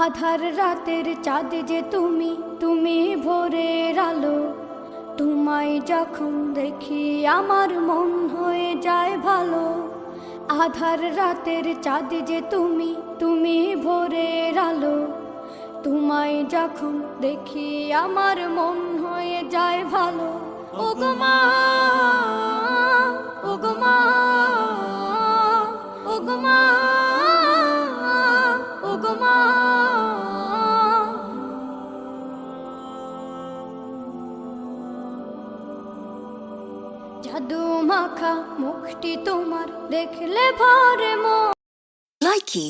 আধার রাতের চাঁদ যে তুমি, তুমি ভোরের আলো। তোমায় যখন দেখি আমার মন হয়ে যায় ভালো। আধার রাতের চাঁদ যে তুমি, তুমি ভোরের আলো। তোমায় যখন দেখি আমার মন হয়ে যায় ভালো। ওগো মা, ওগো মা, ওগো মা, ওগো মা। জাদু মাখা মুখটি তোমার দেখলে ভরে মন। Likey